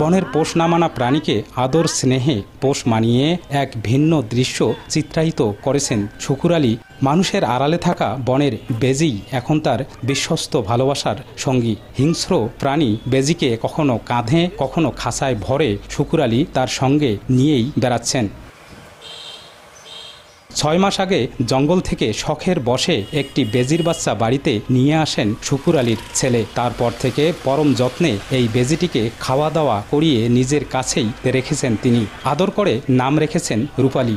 বনের পোষ না মানা প্রাণীকে আদর স্নেহে পোষ মানিয়ে এক ভিন্ন দৃশ্য চিত্রায়িত করেছেন শুকুর আলী। মানুষের আড়ালে থাকা বনের বেজিই এখন তার বিশ্বস্ত ভালোবাসার সঙ্গী। হিংস্র প্রাণী বেজিকে কখনো কাঁধে কখনো খাঁচায় ভরে শুকুর আলী তার সঙ্গে নিয়েই বেড়াচ্ছেন। 6 মাস আগে জঙ্গল থেকে শখের বশে একটি বেজির বাচ্চা বাড়িতে নিয়ে আসেন শুকুর আলীর ছেলে। তারপর থেকে পরম যত্নে এই বেজিটিকে খাওয়া দাওয়া করিয়ে নিজের কাছেই রেখেছেন তিনি। আদর করে নাম রেখেছেন রূপালী।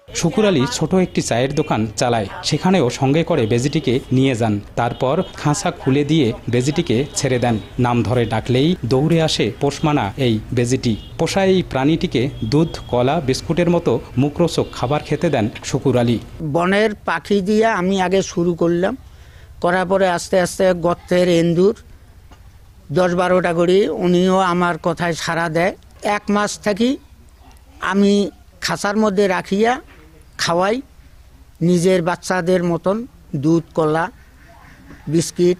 শুকুর আলী ছোট একটি চায়ের দোকান চালায়, সেখানেও সঙ্গে করে বেজিটিকে নিয়ে যান। তারপর খাঁচা খুলে দিয়ে বেজিটিকে ছেড়ে দেন। নাম ধরে ডাকলেই দৌড়ে আসে পোষমানা এই বেজিটি। পোষা এই প্রাণীটিকে দুধ, কলা, বিস্কুটের মতো মুখরোচক খাবার খেতে দেন শুকুর আলী। বনের পাখি দিয়ে আমি আগে শুরু করলাম, করার পরে আস্তে আস্তে গর্তের এন্দুর 10-12টা করে উনিও আমার কথায় সাড়া দেয়। 1 মাস থাকি আমি খাঁচার মধ্যে রাখিয়া খাওয়াই নিজের বাচ্চাদের মতন দুধ, কলা, বিস্কিট।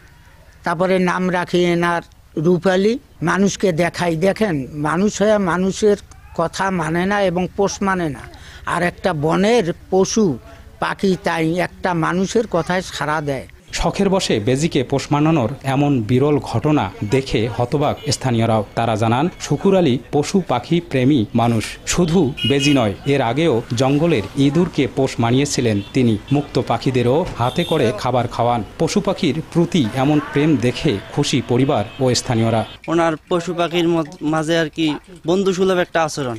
তারপরে নাম রাখি এনার রূপালী। মানুষকে দেখাই, দেখেন মানুষ হয়ে মানুষের কথা মানে না এবং পোষ মানে না। আর একটা বনের পশু পাখি তাই একটা মানুষের কথায় সাড়া দেয়। শখের বশে বেজিকে পোষ মানানোর এমন বিরল ঘটনা দেখে হতবাক স্থানীয়রাও। তারা জানান শুকুর আলী পশু পাখি প্রেমী মানুষ। শুধু বেজি নয়, এর আগেও জঙ্গলের ইঁদুরকে পোষ মানিয়েছিলেন তিনি। মুক্ত পাখিদেরও হাতে করে খাবার খাওয়ান। পশু পাখির প্রতি এমন প্রেম দেখে খুশি পরিবার ও স্থানীয়রা। ওনার পশু পাখির মাঝে আর কি বন্ধুসুলভ একটা আচরণ।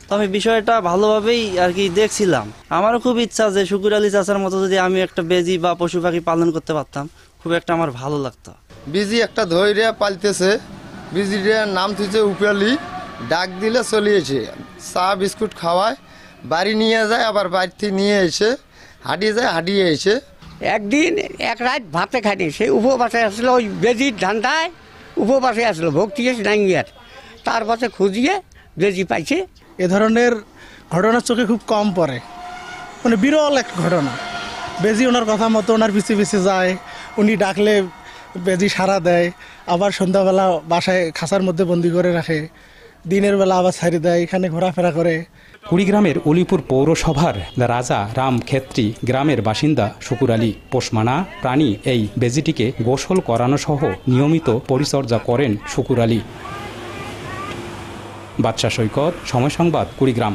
তো আমি বিষয়টা ভালোভাবেই আর কি দেখছিলাম। আমারও খুব ইচ্ছা যে শুকুর আলী চাচার মতো যদি আমি একটা বেজি বা পশু পাখি পালন করতে পারতাম, খুব একটা আমার ভালো লাগতো। বিজি একটা ধৈর্য পালতেছে, বিজির নাম থুইছে রূপালী। ডাক দিলে চলিয়েছে, চা বিস্কুট খাওয়ায়, বাড়ি নিয়ে যায়, আবার বাড়ি থেকে নিয়ে এসে হাঁটিয়ে যায়, হাঁটিয়ে এসে একদিন এক রাত ভাতে খাইনি, সেই উপবাসে আসলো, ওই বেজির ধান্দায় উপবাসে আসলো, ভক্তি নাঙ্গিয়ার। তারপরে খুঁজিয়ে বেজি পাইছে। এ ধরনের ঘটনা চোখে খুব কম পড়ে, মানে বিরল এক ঘটনা। বেজি ওনার কথা মতো ওনার পিছে পিছে যায়, উনি ডাকলে বেজি সাড়া দেয়। আবার সন্ধ্যাবেলা বাসায় খাঁচার মধ্যে বন্দি করে রাখে, দিনের বেলা আবার ছাড়ি দেয়, এখানে ঘোরাফেরা করে। কুড়িগ্রামের উলিপুর পৌরসভার রাজা রাম খেত্রী গ্রামের বাসিন্দা শুকুর আলী। পোষমানা প্রাণী এই বেজিটিকে গোসল করানো সহ নিয়মিত পরিচর্যা করেন শুকুর আলী। বাদশা সৈকত, সময় সংবাদ, কুড়িগ্রাম।